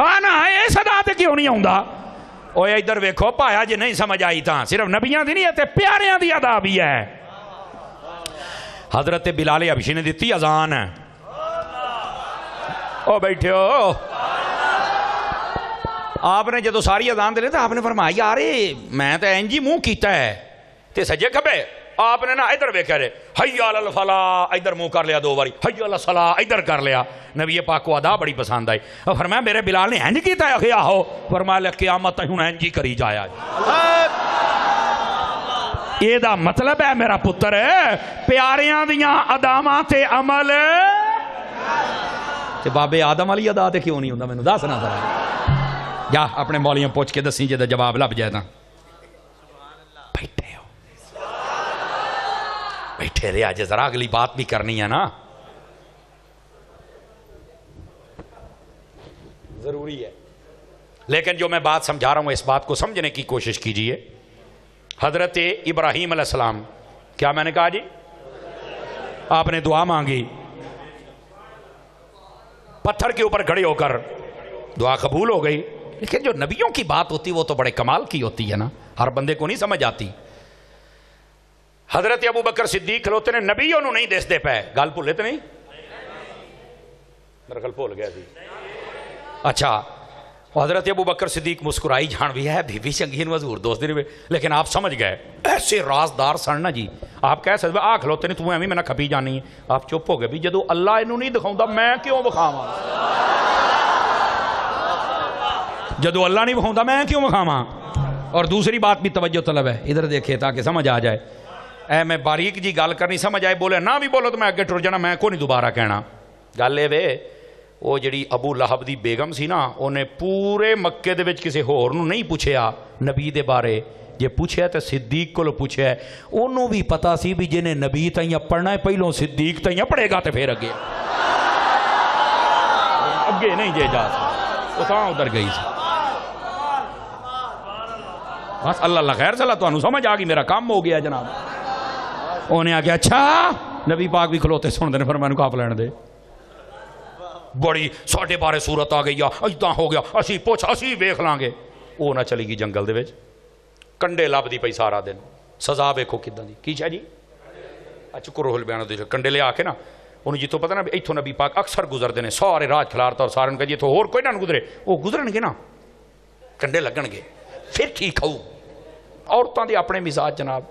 آنا ہے اس ادا تے کیوں نہیں آؤندا اوہ ادھر ویکھو پایا جی نہیں سمجھ آئی تھا صرف نبیاں دی نہیں ہے تے پیاریاں دی ادا بھی ہے حضرت بلال حبشی نے دیتی اذان ہے او بیٹھے ہو آپ نے جدو ساری اذان دے لے تو آپ نے فرمایا یار میں تو اینجی منہ کیتا ہے تے سجے کھبے آپ نے نا ادھر ویکھا رہے حی علی الفلاح ادھر منہ کر لیا دو باری حی علی الصلاح ادھر کر لیا نبی پاک کو ادا بڑی پسند آئی فرمایا میرے بلال نے اینج کیتا ہے کیا ہو فرمایا قیامت ہوں اینجی کری جایا یہ دا مطلب ہے میرا پتر پیاریاں دیاں اداماں تے عمل تے بابے آدم والی ادا تے کیوں نہیں ہوندا مینوں دس نا ذرا جا اپنے مولیاں پوچھ کے دسی جے جواب لب جائے نا بیٹھے ہو بیٹھے رہے آج ذرا اگلی بات بھی کرنی ہے نا ضروری ہے لیکن جو میں بات سمجھا رہا ہوں اس بات کو سمجھنے کی کوشش کیجئے حضرت ابراہیم علیہ السلام کیا میں نے کہا جی آپ نے دعا مانگی پتھر کے اوپر کھڑے ہو کر دعا قبول ہو گئی لیکن جو نبیوں کی بات ہوتی وہ تو بڑے کمال کی ہوتی ہے نا ہر بندے کو نہیں سمجھ آتی حضرت ابو بکر صدیق کھلوتے نے نبیوں نو نہیں دس دے پائے گال بھولے تو نہیں میرا گل بھول گیا تھی اچھا حضرت ابو بکر صدیق مسکرائی جان بھی ہے بی بی چنگین حضور دوست دن میں لیکن آپ سمجھ گئے ایسے رازدار سن نا جی آپ کہہ سکتے آ کھلوتے نہیں تمہیں ہمیں میں نہ کھپی جانی ہے آپ چپ ہو گئے بھی جدو اللہ انہوں نہیں دکھاؤں میں کیوں بکھاواں جدو اللہ نہیں بکھاؤں میں کیوں بکھاواں اور دوسری بات بھی توجہ طلب ہے ادھر دیکھیں تاکہ سمجھ آ جائے اے میں باریک جی گال کرنی سمجھ آئے بولے نہ بھی بولو تو میں اگے ٹر جانا میں کو نہیں دوبارہ کہنا گل اے وے وہ جڑی ابو لہب دی بیگم سی نا انہیں پورے مکے دے وچ کسی ہور نو نہیں پوچھیا نبی دے بارے جے پوچھیا تے صدیق کو پوچھیا انہوں بھی پتا سی بھی جنہیں نبی تائیں پڑھنا ہے پہلوں صدیق تائیں پڑھے گا تے پھر اگے اگے نہیں جے جا سکتا وہ تاں ادھر گئی سی بس اللہ خیر صلاح تو انہوں سمجھ آگی میرا کام ہو گیا جناب انہیں آگیا اچھا نبی پاک بھی کھلوتے سن دینے پر میں نے کہا آپ لین دے بڑی ساڑھے بارے صورت آ گئی اجدہ ہو گیا اسی پوچھ اسی ویکھ لانگے وہ نہ چلی گی جنگل دے ویچ کنڈے لاب دی پئی سارا دن سزا ویکھو کدھا دی کی چاہ جی اچھا کو روحل بیانو دے کنڈے لے آکے نا انہوں جی تو پتہ نا ایتھو نبی پاک اکثر گزر دینے سارے راج کھلارتا اور سارے ان کا جی تو اور کوئی نہ گزرے وہ گزرن گے نا کنڈے لگن گے پھر ٹھیک ہو عورتاں دے اپنے مزاج جناب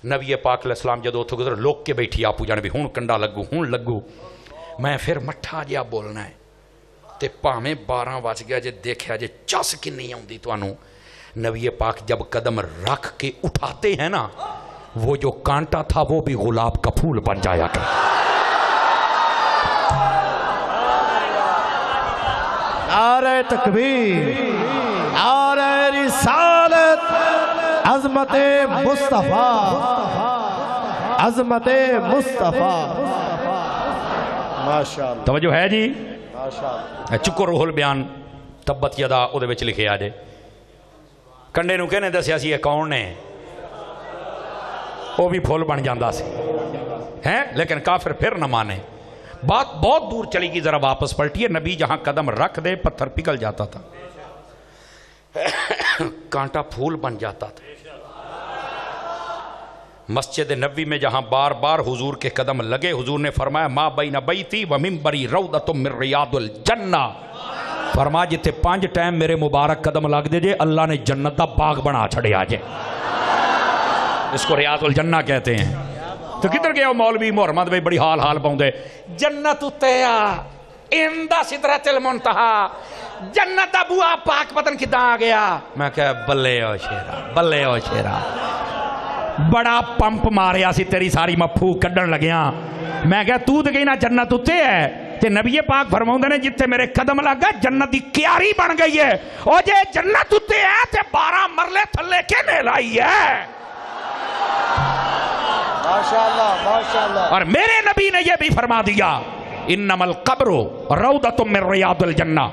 نبی پاک علیہ السلام جدو اتھو گزر لوگ کے بیٹھی آپو جانے بھی ہون کنڈا لگو ہون لگو میں پھر مٹھا جیا بولنا ہے تے پاہمیں 12 بج گیا جے دیکھیا جے چس کی نہیں ہوں دی تو انہوں نبی پاک جب قدم رکھ کے اٹھاتے ہیں نا وہ جو کانٹا تھا وہ بھی غلاب کا پھول بن جایا کہ نعرہ تکبیر نعرہ رسالت عظمت مصطفیٰ عظمت مصطفیٰ ماشاءاللہ توجہ ہے جی ماشاءاللہ چکو روح البیان تبت یدا او دے وچ لکھے آجے کنڈے نو کہنے دسیا سی یہ کون نے وہ بھی پھول بن جاندہ سی ہیں لیکن کافر پھر نہ مانے بات بہت دور چلی گی ذرا واپس پلٹیے نبی جہاں قدم رکھ دے پتھر پگھل جاتا تھا کانٹا پھول بن جاتا تھا مسجد نبوی میں جہاں بار بار حضور کے قدم لگے حضور نے فرمایا ما بین بیتی و منبری روضۃ من ریاض الجنہ فرما جتے 5 ٹائم میرے مبارک قدم لگ دے جے اللہ نے جنت دا باغ بنا چھڑے آجے اس کو ریاض الجنہ کہتے ہیں تو کدھر گیا مولوی محمد بھائی بڑی حال پاؤں دے جنت اتیا اندہ سدرت المنتہا جنت دا بوا پاک پتن کداں آ گیا. میں کہا بلے او شیرا, بلے او شیرا, بڑا پمپ ماریا سی تیری ساری مفو کڈن لگیاں. میں کہا تو تے کہنا جنت اتے ہے, تے نبی پاک فرماؤندے نے جتھے میرے قدم لگا جنت دی کیاری بن گئی ہے. او جے جنت اتے ہے تے 12 مرلے تھلے کینے لائی ہے؟ ماشاءاللہ ماشاءاللہ. اور میرے نبی نے یہ بھی فرما دیا انما القبر روضۃ من ریاض الجنہ.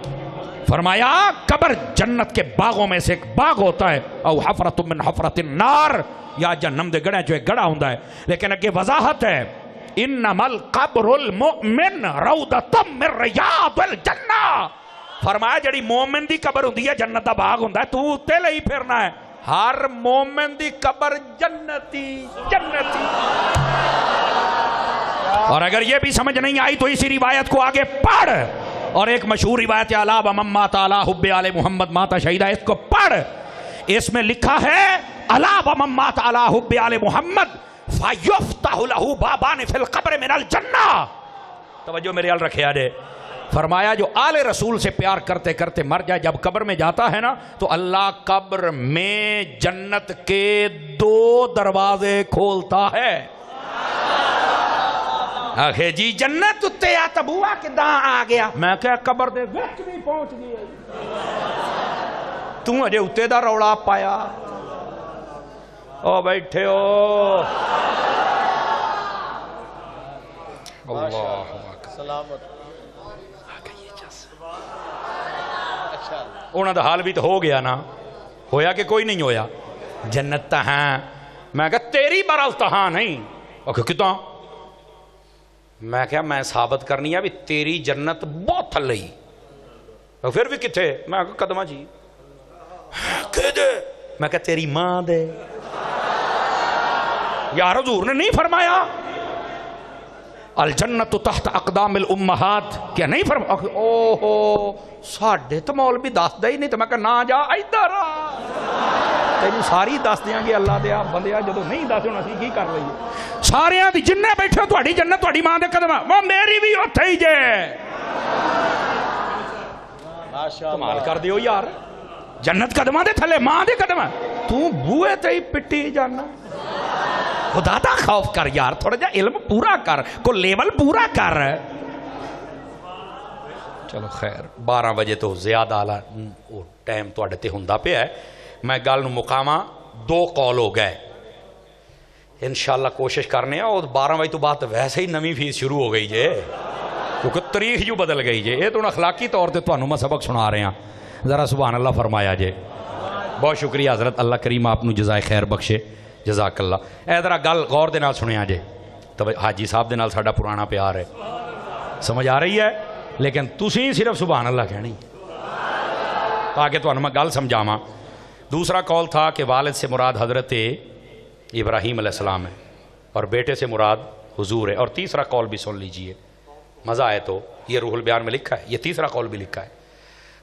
فرمایا قبر جنت کے باغوں میں سے ایک باغ ہوتا ہے, او حفرۃ من حفرۃ النار, یا جہنم دے گڑھے جو ایک گڑھا ہوندا ہے. لیکن اگے وضاحت ہے انما القبر المؤمن روضۃ من ریاض الجنہ. فرمایا جڑی مومن دی قبر ہوندی ہے جنت دا باغ ہوندا ہے, تو تے لئی پھرنا ہے. ہر مومن دی قبر جنتی جنتی. اور اگر یہ بھی سمجھ نہیں آئی تو اسی روایت کو آگے پڑھ, اور ایک مشہور روایت ہے الا ومن مات علی حب آل محمد مات شہیدا, اس کو پڑھ. اس میں لکھا ہے الا ومن مات علی حب آل محمد فیفتح له بابان فی القبر من الجنہ. توجہ میرے ال رکھے آجے. فرمایا جو آل رسول سے پیار کرتے کرتے مر جائے جب قبر میں جاتا ہے نا تو اللہ قبر میں جنت کے 2 دروازے کھولتا ہے. آخے جی جنت اتے آ تبوا کداں آ گیا؟ میں کہا قبر دے وچ بھی پہنچ گئی, تو اجے اتے دا روڑا پایا. او بیٹھے ہو اللہ سلامت. انہوں دا حال بھی تو ہو گیا نا, ہویا کہ کوئی نہیں ہویا. جنت تا ہاں. میں کہا تیری برا تہاں نہیں. اوکے کتاں؟ میں کہا میں ثابت کرنی ہے بھی تیری جنت بہت تھلئی. پھر بھی کتھے؟ میں کہا قدمہ جی. کہ دے؟ میں کہا تیری ماں دے. یار حضور نے نہیں فرمایا الجنت تحت اقدام الامہات؟ کیا نہیں فرمایا؟ اوہو ساڑھے تو مولوی دس دے ہی نہیں. تو میں کہا نہ جا ادھر آ, تینوں ساری دس دیاں گے اللہ دیا بندیا. جدو نہیں دس ہونا سی کی کر رہی ہے سارے دی جنہیں بیٹھے ہو تہاڈی جنت تہاڈی ماں دے قدم, وہ میری بھی اوتھے ہی جے. کمال کر دیو یار, جنت قدماں دے تھلے ماں دے قدم, تو بوئے تے ہی پٹی جانا. خدا دا خوف کر یار, تھوڑا جا علم پورا کر, کو لیول پورا کر. چلو خیر 12 بجے تو زیادہ آلا ٹائم تو اڈتے ہندہ پہ ہے. میں گل نو مقامہ 2 قول ہو گئے. انشاءاللہ کوشش کرنے ہیں. اور 12 بجے تو بعد ویسے ہی نمی فیس شروع ہو گئی جے, کیونکہ تاریخ جو بدل گئی جے. یہ تو اخلاقی طور تے تانوں میں سبق سنا رہے ہیں, ذرا سبحان اللہ فرمایا جے. بہت شکریہ حضرت, اللہ کریم آپ نو جزائے خیر بخشے, جزاک اللہ. اے ذرا گل غور دے نال سنیا جے. تو حاجی صاحب دے نال ساڈا پرانا پیار ہے, سمجھ آ رہی ہے, لیکن تسی صرف سبحان اللہ کہنی تاکہ تانوں میں گل سمجھاواں. دوسرا قول تھا کہ والد سے مراد حضرت ابراہیم علیہ السلام ہے اور بیٹے سے مراد حضور ہے. اور تیسرا قول بھی سن لیجئے, مزہ آئے تو, یہ روح البیان میں لکھا ہے, یہ تیسرا قول بھی لکھا ہے.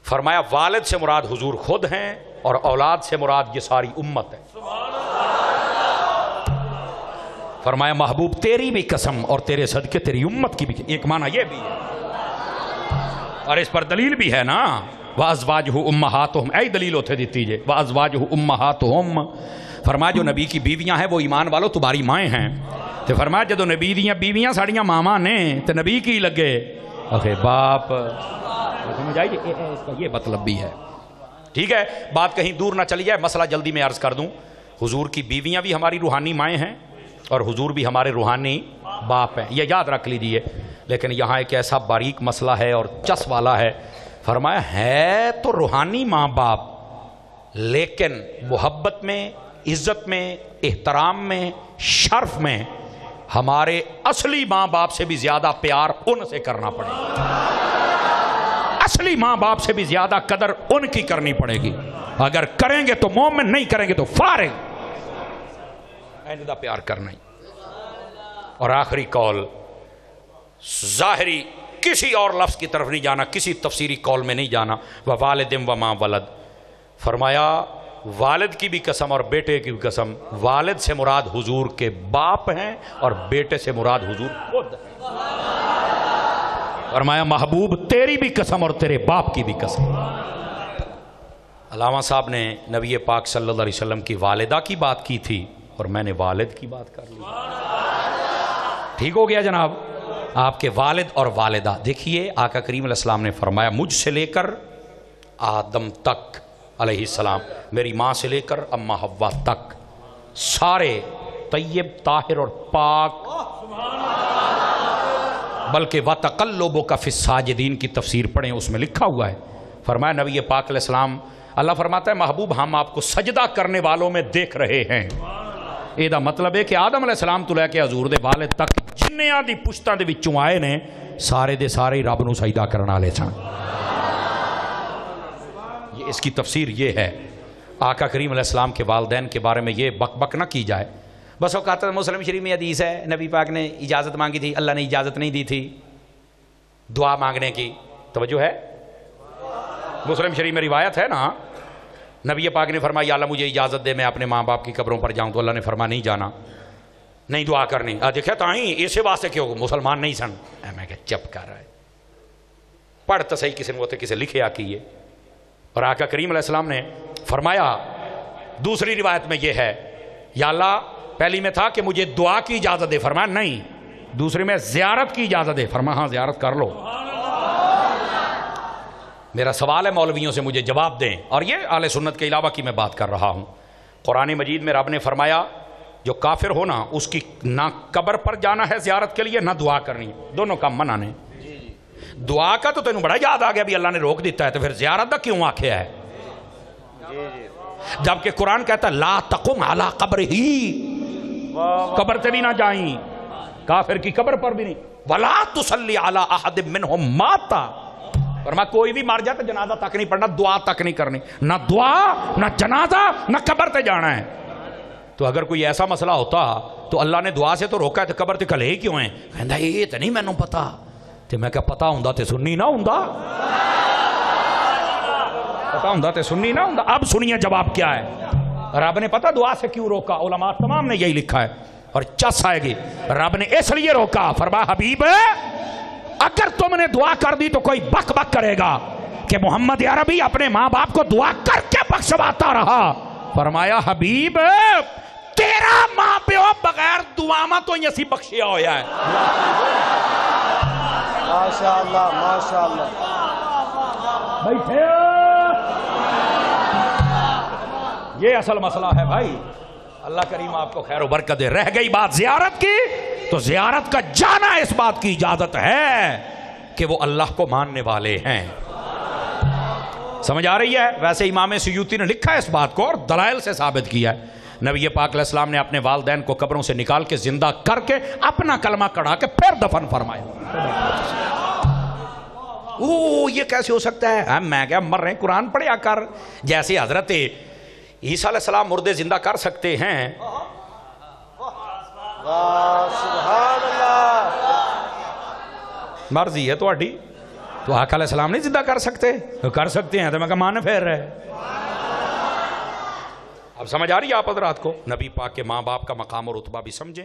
فرمایا والد سے مراد حضور خود ہیں اور اولاد سے مراد یہ ساری امت ہے. فرمایا محبوب تیری بھی قسم اور تیرے صدقے تیری امت کی بھی. ایک معنی یہ بھی ہے اور اس پر دلیل بھی ہے نا, وَأَزْوَاجُهُ أُمَّهَاتُهُمْ, ای دلیل ہوتے دیتی جے. وَأَزْوَاجُهُ أُمَّهَاتُهُمْ, فرمایا جو نبی کی بیویاں ہیں وہ ایمان والو تمہاری مائیں ہیں. تو فرمایا جدو نبی دیاں بیویاں ساڑیاں ماما نے تو نبی کی لگے اخے باپ. سمجھ آئیے, اس کا یہ مطلب بھی ہے. ٹھیک ہے, بات کہیں دور نہ چلی جائے, مسئلہ جلدی میں عرض کر دوں. حضور کی بیویاں بھی ہماری روحانی مائیں ہیں اور حضور بھی ہمارے روحانی باپ ہیں, یہ یاد رکھ لیجئے. لیکن یہاں ایک ایسا باریک مسئلہ ہے اور چس والا ہے. فرمایا ہے تو روحانی ماں باپ, لیکن محبت میں, عزت میں, احترام میں, شرف میں ہمارے اصلی ماں باپ سے بھی زیادہ پیار ان سے کرنا پڑے گا. اصلی ماں باپ سے بھی زیادہ قدر ان کی کرنی پڑے گی. اگر کریں گے تو مومن, نہیں کریں گے تو فارغ. ایندہ پیار کرنا ہی. اور آخری قول ظاہری, کسی اور لفظ کی طرف نہیں جانا, کسی تفسیری قول میں نہیں جانا. وَوَالِدٍ وَمَا وَلَد, فرمایا والد کی بھی قسم اور بیٹے کی بھی قسم. والد سے مراد حضور کے باپ ہیں اور بیٹے سے مراد حضور خود ہیں. فرمایا محبوب تیری بھی قسم اور تیرے باپ کی بھی قسم۔ علامہ صاحب نے نبی پاک صلی اللہ علیہ وسلم کی والدہ کی بات کی تھی اور میں نے والد کی بات کر لی۔ ٹھیک ہو گیا جناب؟ آپ کے والد اور والدہ، دیکھیے آقا کریم علیہ السلام نے فرمایا مجھ سے لے کر آدم تک علیہ السلام، میری ماں سے لے کر اماں حوا تک، سارے طیب طاہر اور پاک، بلکہ وَتَقَلُّبُكَ فِي السَّاجِدِينَ کی تفسیر پڑھیں، اس میں لکھا ہوا ہے۔ فرمایا نبی پاک علیہ السلام، اللہ فرماتا ہے محبوب ہم آپ کو سجدہ کرنے والوں میں دیکھ رہے ہیں۔ یہ دا مطلب ہے کہ آدم علیہ السلام تو لے کے حضور دے والد تک جنیاں دی پشتاں دے وچوں آئے نے سارے دے سارے رب نو سجدہ کرنا لے سن۔ یہ اس کی تفسیر یہ ہے۔ آقا کریم علیہ السلام کے والدین کے بارے میں یہ بک بک نہ کی جائے۔ بس اوقات مسلم شریف میں حدیث ہے نبی پاک نے اجازت مانگی تھی، اللہ نے اجازت نہیں دی تھی دعا مانگنے کی، توجہ ہے؟ مسلم شریف میں روایت ہے نا، نبی پاک نے فرمایا یا اللہ مجھے اجازت دے میں اپنے ماں باپ کی قبروں پر جاؤں، تو اللہ نے فرمایا نہیں جانا، نہیں دعا کرنی۔ دیکھا تائیں اسے واسطے کیوں مسلمان نہیں سن؟ میں کہ چپ کر رہا ہے، پڑھ تو صحیح کسی نے ہوتے کسی لکھے آکیے۔ اور آقا کریم علیہ السلام نے فرمایا دوسری روایت میں یہ ہے یا اللہ پہلی میں تھا کہ مجھے دعا کی اجازت دے، فرمایا نہیں، دوسری میں زیارت کی اجازت دے، فرمایا ہاں زیارت کر لو۔ میرا سوال ہے مولویوں سے مجھے جواب دیں، اور یہ اہل سنت کے علاوہ کی میں بات کر رہا ہوں۔ قرآن مجید میں رب نے فرمایا جو کافر ہونا اس کی نہ قبر پر جانا ہے زیارت کے لیے نہ دعا کرنی، دونوں کا منع نے۔ دعا کا تو تینوں بڑا یاد آ گیا بھی اللہ نے روک دیتا ہے، تو پھر زیارت کا کیوں آکھیا ہے؟ جبکہ قرآن کہتا ہے لا تقم علی قبرہ، قبر تے بھی نہ جائیں، کافر کی قبر پر بھی نہیں، ولا تصلی علی احد منہم مات، فرمایا کوئی بھی مر جائے تو جنازہ تک نہیں پڑھنا، دعا تک نہیں کرنی، نہ دعا نہ جنازہ نہ قبر تے جانا ہے۔ تو اگر کوئی ایسا مسئلہ ہوتا تو اللہ نے دعا سے تو روکا ہے، تو قبر تے کلے ہی کیوں ہیں؟ کہندا یہ تو نہیں مینوں پتا، تے میں کہا پتا ہوندا تے سنی نہ ہوندا، پتا ہوندا تے سنی نہ ہوندا۔ اب سنیے جواب کیا ہے، رب نے پتا دعا سے کیوں روکا، علماء تمام نے یہی لکھا ہے، اور چس آئے گی رب نے اس لیے روکا، فرمایا حبیب اگر تم نے دعا کر دی تو کوئی بک بک کرے گا کہ محمد عربی اپنے ماں باپ کو دعا کر کے بخشواتا رہا، فرمایا حبیب تیرا ماں پیو بغیر دعا ماں تو یسی بخشیا ہویا ہے۔ ماشاءاللہ ماشاءاللہ۔ بیٹھے یہ اصل مسئلہ ہے بھائی، اللہ کریم آپ کو خیر و برکت دے۔ رہ گئی بات زیارت کی، تو زیارت کا جانا اس بات کی اجازت ہے کہ وہ اللہ کو ماننے والے ہیں۔ سمجھ آ رہی ہے؟ ویسے امام سیوطی نے لکھا ہے اس بات کو اور دلائل سے ثابت کیا ہے۔ نبی پاک علیہ السلام نے اپنے والدین کو قبروں سے نکال کے زندہ کر کے اپنا کلمہ کڑھا کے پھر دفن فرمایا۔ یہ کیسے ہو سکتا ہے؟ میں کیا مر رہے ہیں، قرآن پڑھیا کر۔ جیسے حضرت عیسیٰ علیہ السلام مردے زندہ کر سکتے ہیں، سبحان اللہ، مرضی ہے تہاڈی، تو آقا علیہ السلام نہیں زندہ کر سکتے؟ کر سکتے ہیں، تو میں کہا مان پھیر رہے۔ اب سمجھ آ رہی ہے آپ حضرات کو؟ نبی پاک کے ماں باپ کا مقام اور رتبہ بھی سمجھیں۔